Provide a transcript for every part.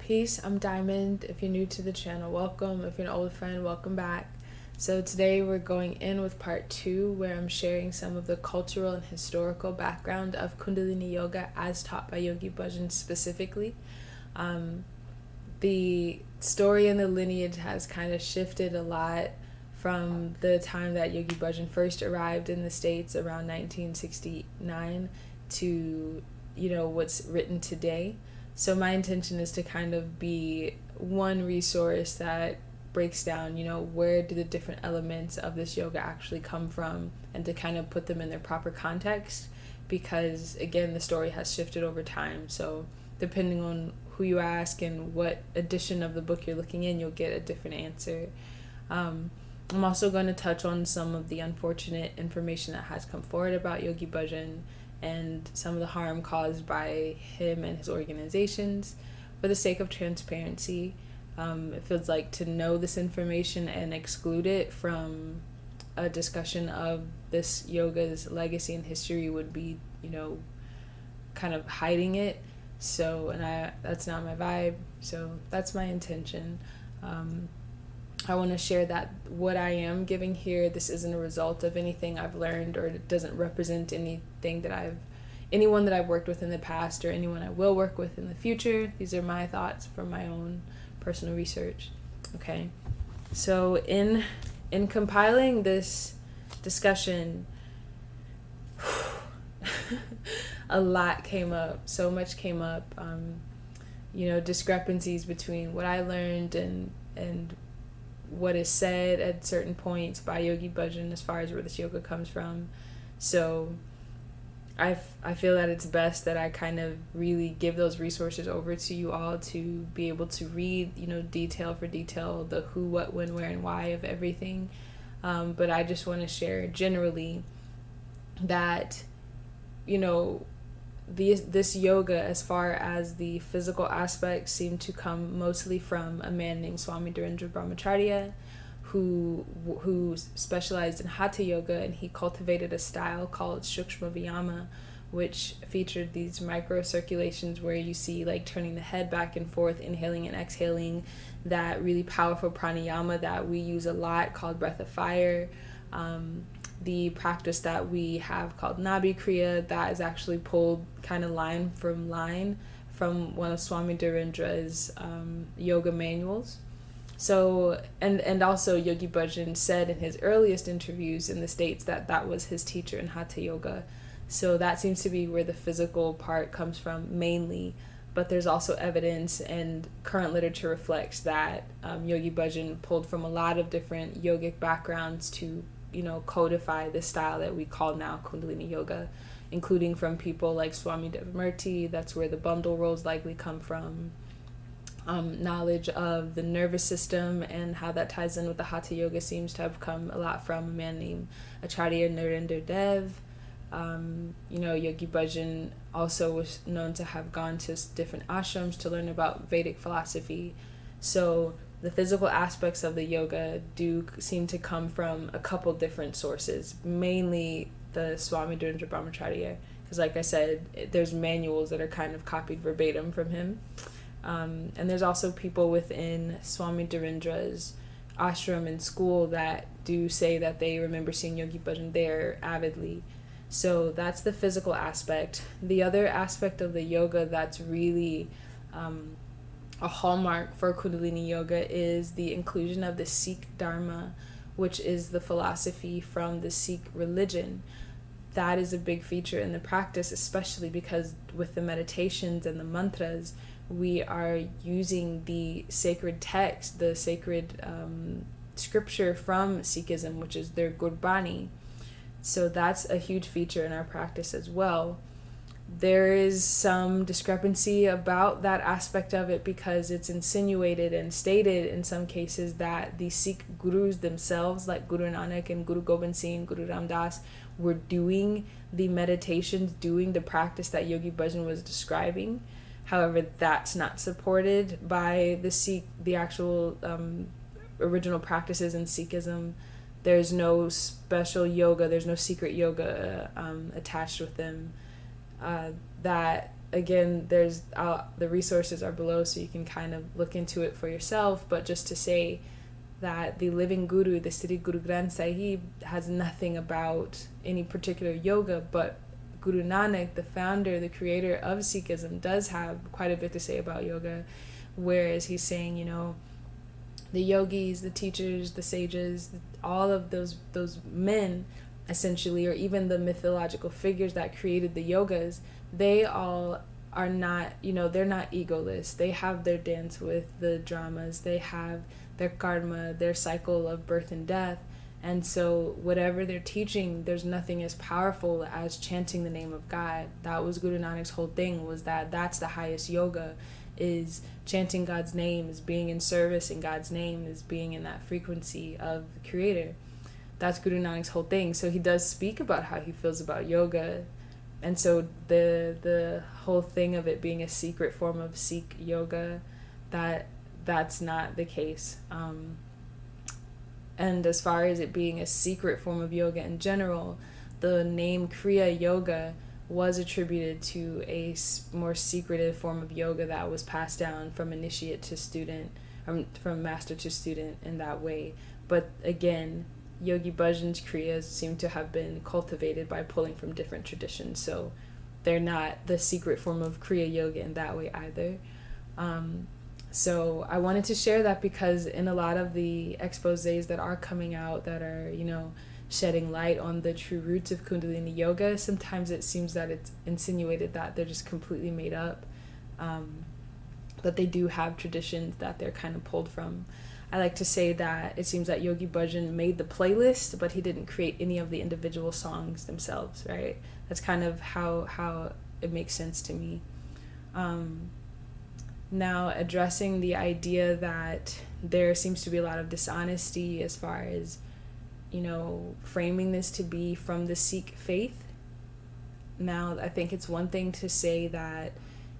Peace, I'm Diamond. If you're new to the channel, welcome. If you're an old friend, welcome back. So today we're going in with part 2, where I'm sharing some of the cultural and historical background of Kundalini Yoga as taught by Yogi Bhajan specifically. The story and the lineage has kind of shifted a lot from the time that Yogi Bhajan first arrived in the States around 1969 to, what's written today. So my intention is to kind of be one resource that breaks down, where do the different elements of this yoga actually come from, and to kind of put them in their proper context, because again, the story has shifted over time. So depending on who you ask and what edition of the book you're looking in, you'll get a different answer. I'm also going to touch on some of the unfortunate information that has come forward about Yogi Bhajan and some of the harm caused by him and his organizations for the sake of transparency. It feels like to know this information and exclude it from a discussion of this yoga's legacy and history would be, kind of hiding it. So, that's not my vibe. So that's my intention. I want to share that what I am giving here, this isn't a result of anything I've learned, or it doesn't represent anything that anyone that I've worked with in the past or anyone I will work with in the future. These are my thoughts from my own personal research. Okay. So in compiling this discussion, a lot came up. So much came up. Discrepancies between what I learned and what is said at certain points by Yogi Bhajan as far as where this yoga comes from. So I feel that it's best that I kind of really give those resources over to you all to be able to read, detail for detail, the who, what, when, where, and why of everything. But I just want to share generally that, this yoga, as far as the physical aspects, seem to come mostly from a man named Swami Dhirendra Brahmacharya, who specialized in Hatha Yoga, and he cultivated a style called Sukshma Vayama, which featured these micro circulations where you see like turning the head back and forth, inhaling and exhaling, that really powerful pranayama that we use a lot called breath of fire. The practice that we have called Nabi Kriya, that is actually pulled kind of line from one of Swami Dhirendra's yoga manuals. So, and also Yogi Bhajan said in his earliest interviews in the States that was his teacher in Hatha Yoga. So that seems to be where the physical part comes from mainly. But there's also evidence, and current literature reflects that Yogi Bhajan pulled from a lot of different yogic backgrounds to codify this style that we call now Kundalini Yoga, including from people like Swami Devamurti. That's where the bundle rolls likely come from. Knowledge of the nervous system and how that ties in with the Hatha Yoga seems to have come a lot from a man named Acharya Narendra Dev. Yogi Bhajan also was known to have gone to different ashrams to learn about Vedic philosophy. So the physical aspects of the yoga do seem to come from a couple different sources, mainly the Swami Dhirendra Brahmacharya, because like I said, there's manuals that are kind of copied verbatim from him. And there's also people within Swami Dhirendra's ashram and school that do say that they remember seeing Yogi Bhajan there avidly. So that's the physical aspect. The other aspect of the yoga that's really a hallmark for Kundalini Yoga is the inclusion of the Sikh Dharma, which is the philosophy from the Sikh religion. That is a big feature in the practice, especially because with the meditations and the mantras, we are using the sacred text, the sacred scripture from Sikhism, which is their Gurbani. So that's a huge feature in our practice as well. There is some discrepancy about that aspect of it, because it's insinuated and stated in some cases that the Sikh gurus themselves, like Guru Nanak and Guru Gobind Singh, Guru Ram Das, were doing the meditations, doing the practice that Yogi Bhajan was describing. However, that's not supported by the actual original practices in Sikhism. There's no special yoga, there's no secret yoga attached with them that again, there's the resources are below, so you can kind of look into it for yourself. But just to say that the living guru, the Sri Guru Granth Sahib, has nothing about any particular yoga, but Guru Nanak, the founder, the creator of Sikhism, does have quite a bit to say about yoga, whereas he's saying, you know, the yogis, the teachers, the sages, all of those men, essentially, or even the mythological figures that created the yogas, they all are not, you know, they're not egoless. They have their dance with the dramas. They have their karma, their cycle of birth and death. And so whatever they're teaching, there's nothing as powerful as chanting the name of God. That was Guru Nanak's whole thing, was that that's the highest yoga, is chanting God's name, is being in service in God's name, is being in that frequency of the Creator. That's Guru Nanak's whole thing. So he does speak about how he feels about yoga. And so the whole thing of it being a secret form of Sikh yoga, that's not the case. And as far as it being a secret form of yoga in general, the name Kriya Yoga was attributed to a more secretive form of yoga that was passed down from initiate to student, from master to student in that way. But again, Yogi Bhajan's Kriyas seem to have been cultivated by pulling from different traditions, so they're not the secret form of Kriya Yoga in that way either. So I wanted to share that because in a lot of the exposés that are coming out that are, you know, shedding light on the true roots of Kundalini Yoga, sometimes it seems that it's insinuated that they're just completely made up, but they do have traditions that they're kind of pulled from. I like to say that it seems that Yogi Bhajan made the playlist, but he didn't create any of the individual songs themselves, right? That's kind of how it makes sense to me. Now, addressing the idea that there seems to be a lot of dishonesty as far as, you know, framing this to be from the Sikh faith. Now, I think it's one thing to say that,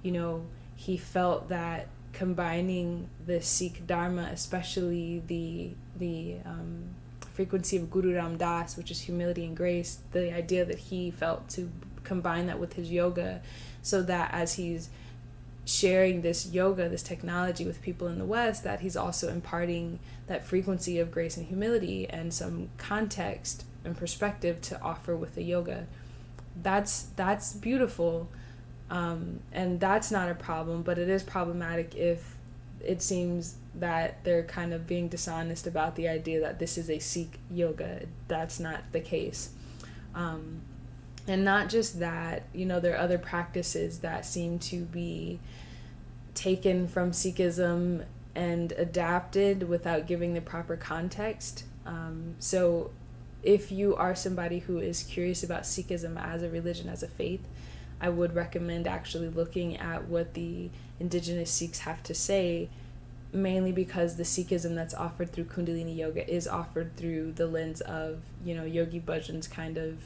you know, he felt that combining the Sikh Dharma, especially the frequency of Guru Ram Das, which is humility and grace, the idea that he felt to combine that with his yoga, so that as he's sharing this yoga, this technology with people in the West, that he's also imparting that frequency of grace and humility and some context and perspective to offer with the yoga. That's beautiful, and that's not a problem, but it is problematic if it seems that they're kind of being dishonest about the idea that this is a Sikh yoga. That's not the case. And not just that, you know, there are other practices that seem to be taken from Sikhism and adapted without giving the proper context. So if you are somebody who is curious about Sikhism as a religion, as a faith, I would recommend actually looking at what the indigenous Sikhs have to say, mainly because the Sikhism that's offered through Kundalini Yoga is offered through the lens of, you know, Yogi Bhajan's kind of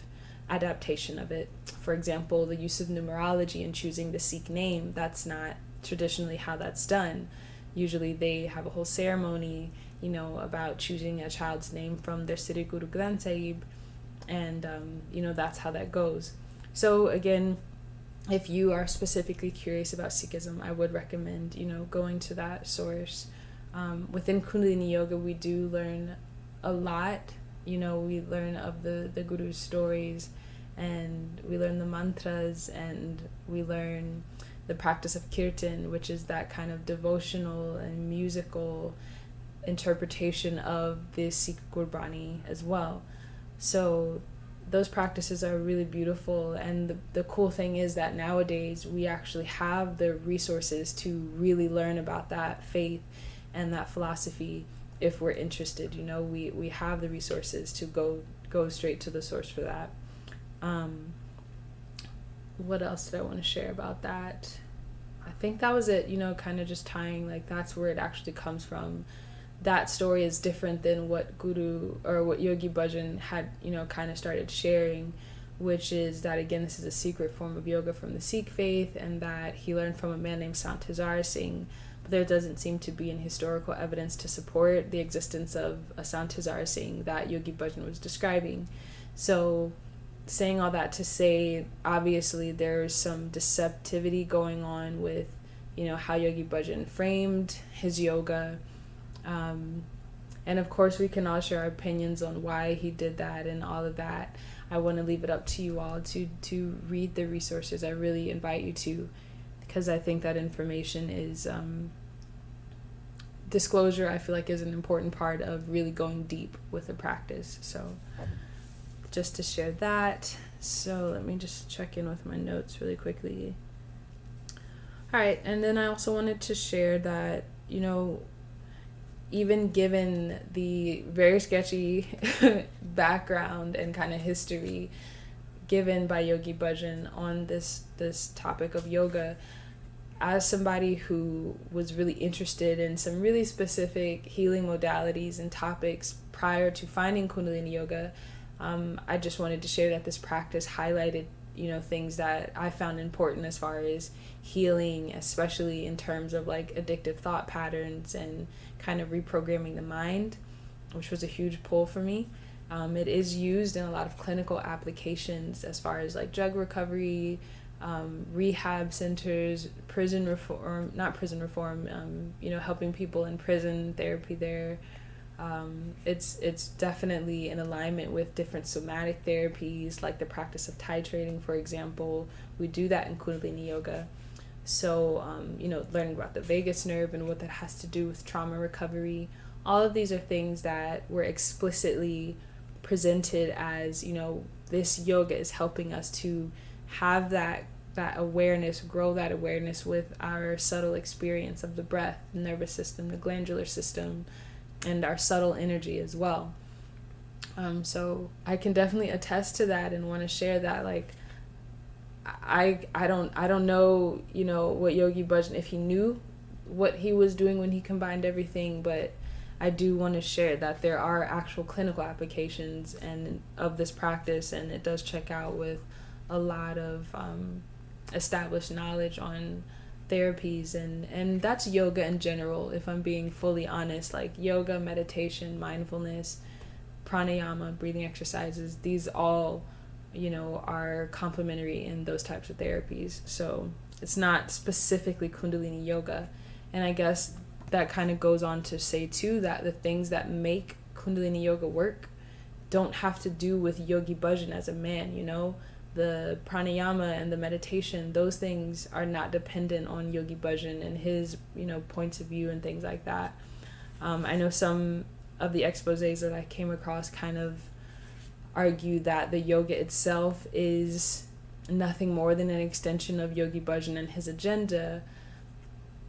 adaptation of it. For example, the use of numerology and choosing the Sikh name, that's not traditionally how that's done. Usually they have a whole ceremony, you know, about choosing a child's name from their Sri Guru Granth Sahib, and you know, that's how that goes. So again, if you are specifically curious about Sikhism, I would recommend, you know, going to that source. Within Kundalini Yoga, we do learn a lot. You know, we learn of the Guru's stories, and we learn the mantras, and we learn the practice of kirtan, which is that kind of devotional and musical interpretation of the Sikh Gurbani as well. So those practices are really beautiful, and the cool thing is that nowadays we actually have the resources to really learn about that faith and that philosophy if we're interested. You know, we have the resources to go straight to the source for that. What else did I want to share about that? I think that was it, you know, kind of just tying, like, that's where it actually comes from. That story is different than what Guru, or what Yogi Bhajan had, you know, kind of started sharing, which is that, again, this is a secret form of yoga from the Sikh faith, and that he learned from a man named Sant Hazar Singh. But there doesn't seem to be any historical evidence to support the existence of a Sant Hazar Singh that Yogi Bhajan was describing. So saying all that to say, obviously there's some deceptivity going on with, how Yogi Bhajan framed his yoga. And of course we can all share our opinions on why he did that and all of that. I want to leave it up to you all to read the resources. I really invite you to, because I think that information is, disclosure, I feel like, is an important part of really going deep with the practice. So just to share that. So let me just check in with my notes really quickly. All right, and then I also wanted to share that, even given the very sketchy background and kind of history given by Yogi Bhajan on this topic of yoga, as somebody who was really interested in some really specific healing modalities and topics prior to finding Kundalini Yoga, I just wanted to share that this practice highlighted, things that I found important as far as healing, especially in terms of like addictive thought patterns and kind of reprogramming the mind, which was a huge pull for me. It is used in a lot of clinical applications as far as like drug recovery, rehab centers, helping people in prison, therapy there. It's definitely in alignment with different somatic therapies, like the practice of titrating, for example. We do that in Kundalini Yoga. So, learning about the vagus nerve and what that has to do with trauma recovery. All of these are things that were explicitly presented as, this yoga is helping us to have that awareness, grow that awareness with our subtle experience of the breath, the nervous system, the glandular system, and our subtle energy as well. So I can definitely attest to that and want to share that. Like, I don't know, what Yogi Bhajan, if he knew what he was doing when he combined everything, but I do want to share that there are actual clinical applications of this practice, and it does check out with a lot of established knowledge on therapies, and that's yoga in general, if I'm being fully honest. Like yoga, meditation, mindfulness, pranayama, breathing exercises, these all are complementary in those types of therapies. So it's not specifically Kundalini Yoga. And I guess that kind of goes on to say too that the things that make Kundalini Yoga work don't have to do with Yogi Bhajan as a man. The pranayama and the meditation, those things are not dependent on Yogi Bhajan and his points of view and things like that. I know some of the exposés that I came across kind of argue that the yoga itself is nothing more than an extension of Yogi Bhajan and his agenda.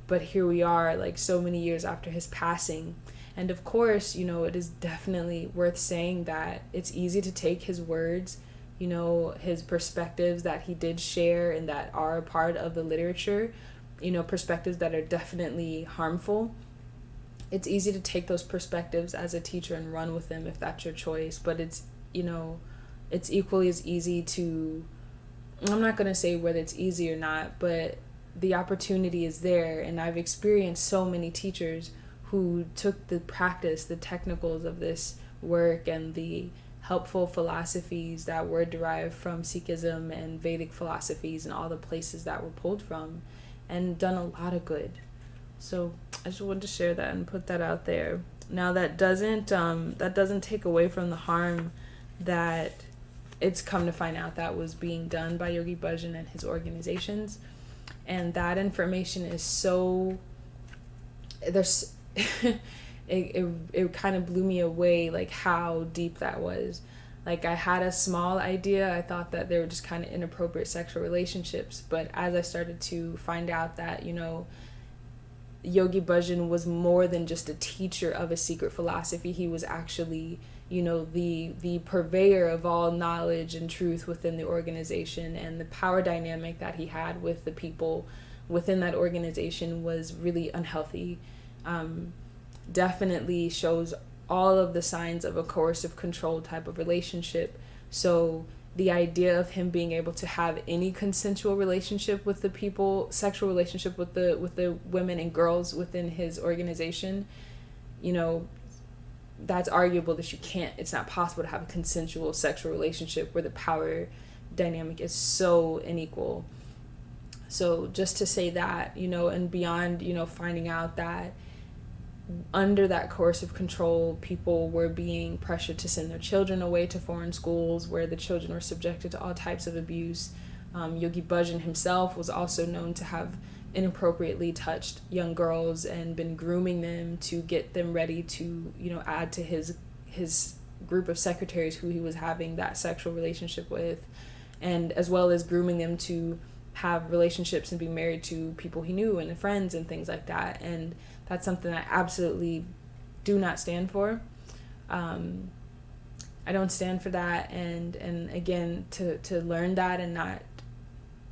But here we are, like so many years after his passing. And of course, it is definitely worth saying that it's easy to take his words, his perspectives that he did share and that are a part of the literature, perspectives that are definitely harmful. It's easy to take those perspectives as a teacher and run with them if that's your choice. But it's equally as easy to, I'm not going to say whether it's easy or not, but the opportunity is there. And I've experienced so many teachers who took the practice, the technicals of this work and the helpful philosophies that were derived from Sikhism and Vedic philosophies and all the places that were pulled from, and done a lot of good. So I just wanted to share that and put that out there. Now that doesn't take away from the harm that it's come to find out that was being done by Yogi Bhajan and his organizations. And that information is so, there's it kind of blew me away, like how deep that was. Like I had a small idea. I thought that they were just kind of inappropriate sexual relationships. But as I started to find out that, Yogi Bhajan was more than just a teacher of a secret philosophy. He was actually, the purveyor of all knowledge and truth within the organization, and the power dynamic that he had with the people within that organization was really unhealthy. Definitely shows all of the signs of a coercive control type of relationship. So the idea of him being able to have any consensual relationship with the people, sexual relationship with the women and girls within his organization, that's arguable that it's not possible to have a consensual sexual relationship where the power dynamic is so unequal. So just to say that, and beyond, finding out that under that coercive control, people were being pressured to send their children away to foreign schools where the children were subjected to all types of abuse. Yogi Bhajan himself was also known to have inappropriately touched young girls and been grooming them to get them ready to, add to his group of secretaries who he was having that sexual relationship with, and as well as grooming them to have relationships and be married to people he knew and friends and things like that. And that's something I absolutely do not stand for. I don't stand for that, and again, to learn that and not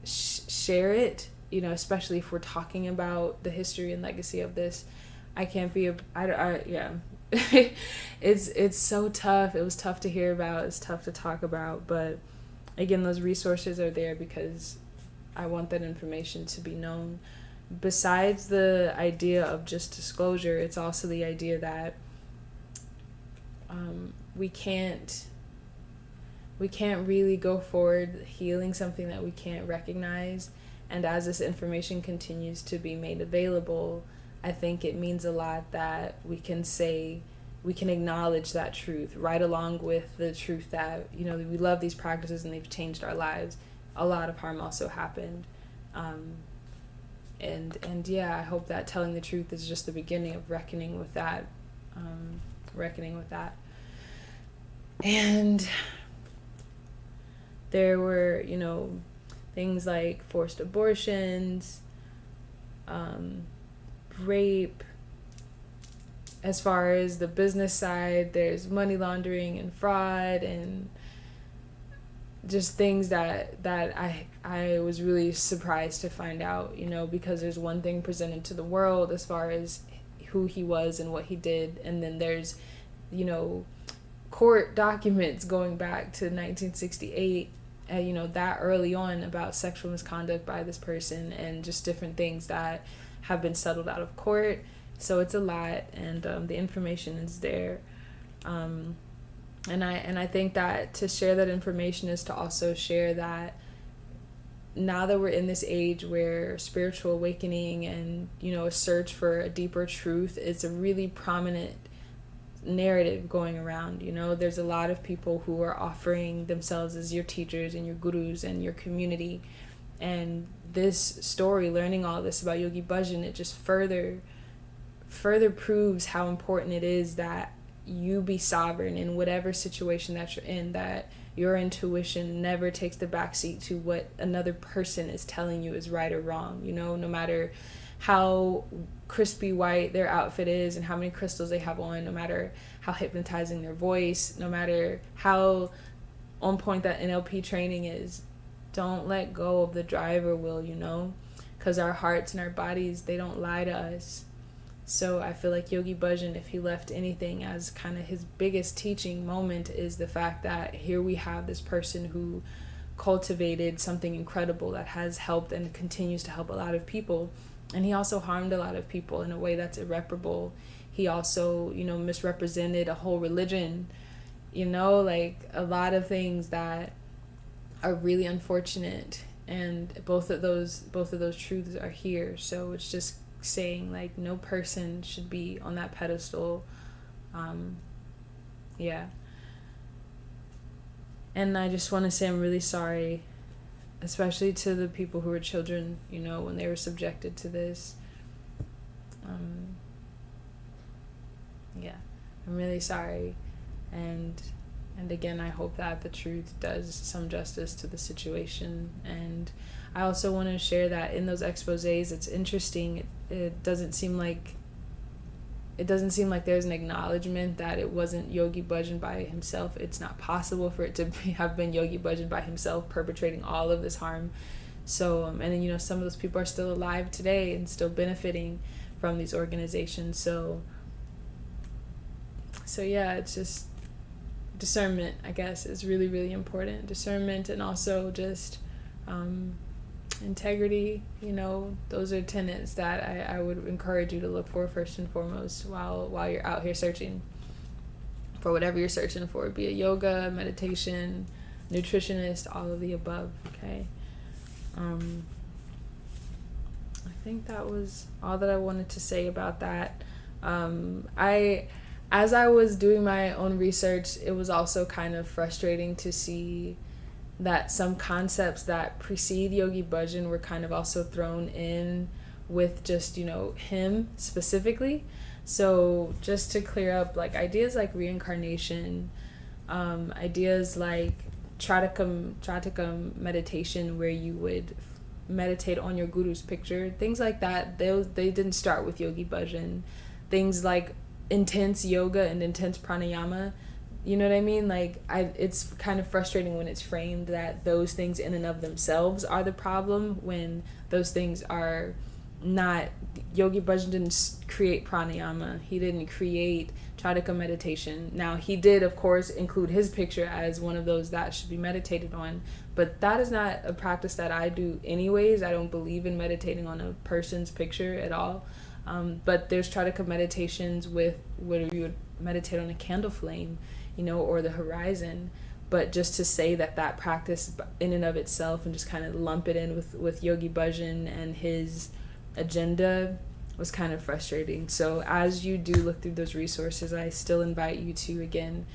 share it, especially if we're talking about the history and legacy of this, I can't be yeah. It's so tough. It was tough to hear about. It's tough to talk about, but again, those resources are there because I want that information to be known. Besides the idea of just disclosure, it's also the idea that we can't really go forward healing something that we can't recognize. And as this information continues to be made available, I think it means a lot that we can acknowledge that truth right along with the truth that, we love these practices and they've changed our lives. A lot of harm also happened. And yeah, I hope that telling the truth is just the beginning of reckoning with that. And there were, things like forced abortions, rape. As far as the business side, there's money laundering and fraud and just things that I was really surprised to find out, because there's one thing presented to the world as far as who he was and what he did, and then there's, court documents going back to 1968, that early on about sexual misconduct by this person and just different things that have been settled out of court. So it's a lot, and the information is there. And I think that to share that information is to also share that now that we're in this age where spiritual awakening and, a search for a deeper truth is a really prominent narrative going around. There's a lot of people who are offering themselves as your teachers and your gurus and your community. And this story, learning all this about Yogi Bhajan, it just further proves how important it is that you be sovereign in whatever situation that you're in, that your intuition never takes the backseat to what another person is telling you is right or wrong. No matter how crispy white their outfit is and how many crystals they have on, no matter how hypnotizing their voice, no matter how on point that NLP training is, don't let go of the driver wheel, because our hearts and our bodies, they don't lie to us. So I feel like Yogi Bhajan, if he left anything as kind of his biggest teaching moment, is the fact that here we have this person who cultivated something incredible that has helped and continues to help a lot of people. And he also harmed a lot of people in a way that's irreparable. He also, misrepresented a whole religion, like a lot of things that are really unfortunate. And both of those truths are here. So it's just saying, like, no person should be on that pedestal. Yeah. And I just want to say I'm really sorry, especially to the people who were children, when they were subjected to this. Yeah, I'm really sorry. And again, I hope that the truth does some justice to the situation. And I also want to share that in those exposés, it's interesting. It doesn't seem like there's an acknowledgement that it wasn't Yogi Bhajan by himself. It's not possible for it to have been Yogi Bhajan by himself perpetrating all of this harm. So, and then, some of those people are still alive today and still benefiting from these organizations. So yeah, it's just discernment, I guess, is really, really important. Discernment, and also just integrity. Those are tenets that I would encourage you to look for first and foremost while you're out here searching. for whatever you're searching for, be it yoga, meditation, nutritionist, all of the above. Okay. I think that was all that I wanted to say about that. As I was doing my own research, it was also kind of frustrating to see that some concepts that precede Yogi Bhajan were kind of also thrown in with just, him specifically. So just to clear up, like, ideas like reincarnation, ideas like Tratakam meditation, where you would meditate on your guru's picture, things like that, they didn't start with Yogi Bhajan. Things like intense yoga and intense pranayama, you know what I mean? Like, it's kind of frustrating when it's framed that those things in and of themselves are the problem, when those things are not. Yogi Bhajan didn't create pranayama. He didn't create Tratika meditation. Now, he did, of course, include his picture as one of those that should be meditated on, but that is not a practice that I do anyways. I don't believe in meditating on a person's picture at all. But there's Tratika meditations with where you would meditate on a candle flame, or the horizon. But just to say that practice in and of itself, and just kind of lump it in with Yogi Bhajan and his agenda, was kind of frustrating. So as you do look through those resources, I still invite you to, again,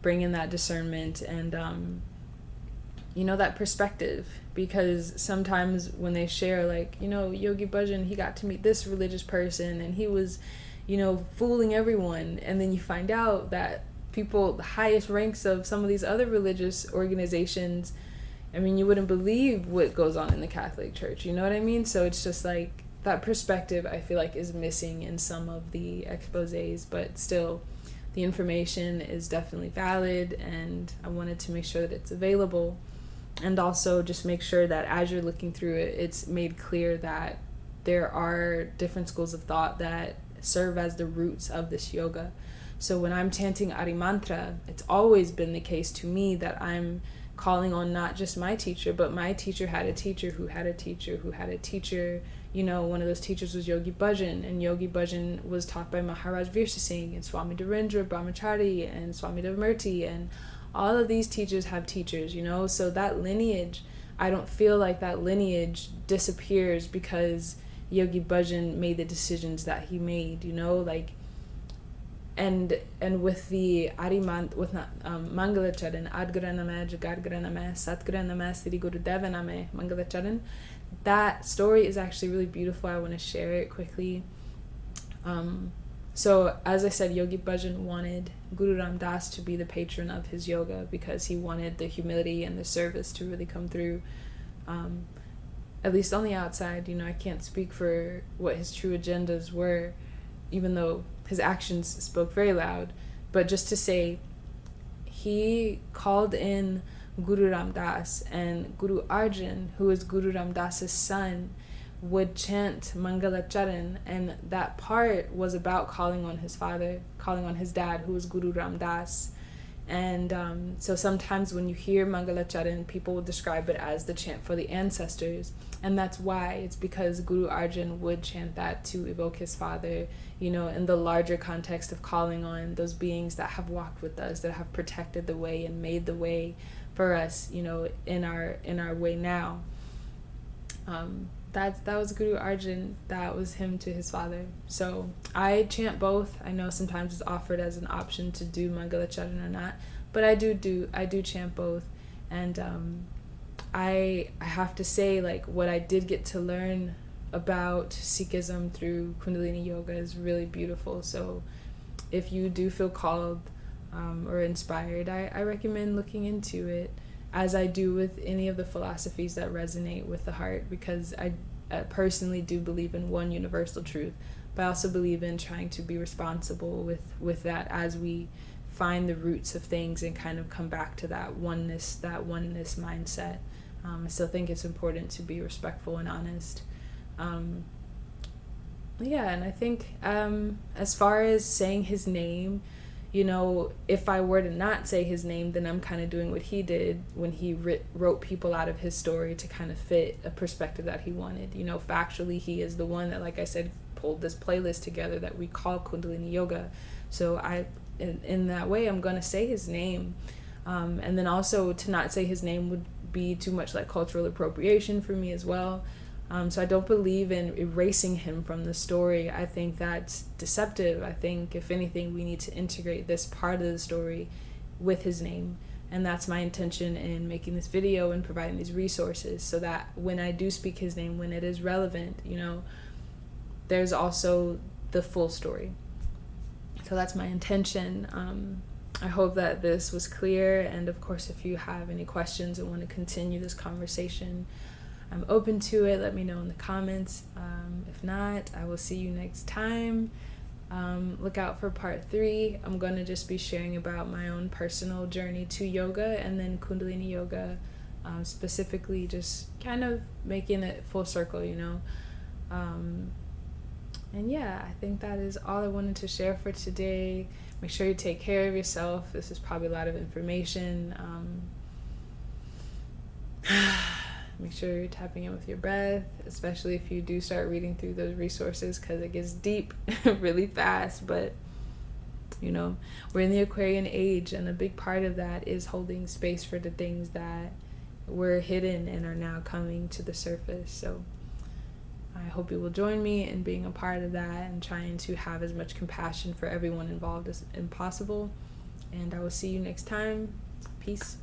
bring in that discernment and that perspective, because sometimes when they share, like, Yogi Bhajan, he got to meet this religious person and he was fooling everyone, and then you find out that people, the highest ranks of some of these other religious organizations, I mean, you wouldn't believe what goes on in the Catholic Church, you know what I mean? So it's just like that perspective, I feel like, is missing in some of the exposés, but still the information is definitely valid, and I wanted to make sure that it's available. And also just make sure that as you're looking through it, it's made clear that there are different schools of thought that serve as the roots of this yoga. So when I'm chanting Ari Mantra, it's always been the case to me that I'm calling on not just my teacher, but my teacher had a teacher who had a teacher who had a teacher. One of those teachers was Yogi Bhajan, and Yogi Bhajan was taught by Maharaj Virsa Singh and Swami Devendra Brahmachari and Swami Devamurti, and all of these teachers have teachers, so that lineage, I don't feel like that lineage disappears because Yogi Bhajan made the decisions that he made, like, and with the with Mangala Charan, Adgara Name, Jagadgara Name, Satgara Name, Sri Guru Deva Name, Mangala Charan, that story is actually really beautiful. I want to share it quickly. So as I said, Yogi Bhajan wanted Guru Ram Das to be the patron of his yoga because he wanted the humility and the service to really come through, at least on the outside. I can't speak for what his true agendas were, even though his actions spoke very loud. But just to say, he called in Guru Ram Das, and Guru Arjan, who is Guru Ram Das's son, would chant Mangala Charan, and that part was about calling on his father, calling on his dad, who was Guru Ram Das. And so sometimes when you hear Mangala Charan, people will describe it as the chant for the ancestors, and that's why. It's because Guru Arjan would chant that to evoke his father, in the larger context of calling on those beings that have walked with us, that have protected the way and made the way for us, in our way now. That was Guru Arjan. That was him to his father. So I chant both. I know sometimes it's offered as an option to do Mangala Charan or not, but I do chant both. And I have to say, like, what I did get to learn about Sikhism through Kundalini Yoga is really beautiful. So if you do feel called or inspired, I recommend looking into it, as I do with any of the philosophies that resonate with the heart, because I personally do believe in one universal truth, but I also believe in trying to be responsible with that as we find the roots of things and kind of come back to that oneness mindset. I still think it's important to be respectful and honest. Yeah, and I think as far as saying his name, if I were to not say his name, then I'm kind of doing what he did when he wrote people out of his story to kind of fit a perspective that he wanted. Factually, he is the one that, like I said, pulled this playlist together that we call Kundalini Yoga. So in that way, I'm going to say his name. And then also, to not say his name would be too much like cultural appropriation for me as well. So I don't believe in erasing him from the story. I think that's deceptive. I think, if anything, we need to integrate this part of the story with his name. And that's my intention in making this video and providing these resources, so that when I do speak his name, when it is relevant, there's also the full story. So that's my intention. I hope that this was clear. And of course, if you have any questions and want to continue this conversation, I'm open to it. Let me know in the comments. If not, I will see you next time. Look out for part 3. I'm going to just be sharing about my own personal journey to yoga, and then Kundalini Yoga, specifically just kind of making it full circle, And yeah, I think that is all I wanted to share for today. Make sure you take care of yourself. This is probably a lot of information. Make sure you're tapping in with your breath, especially if you do start reading through those resources, because it gets deep really fast. But, we're in the Aquarian age, and a big part of that is holding space for the things that were hidden and are now coming to the surface. So I hope you will join me in being a part of that and trying to have as much compassion for everyone involved as possible. And I will see you next time. Peace.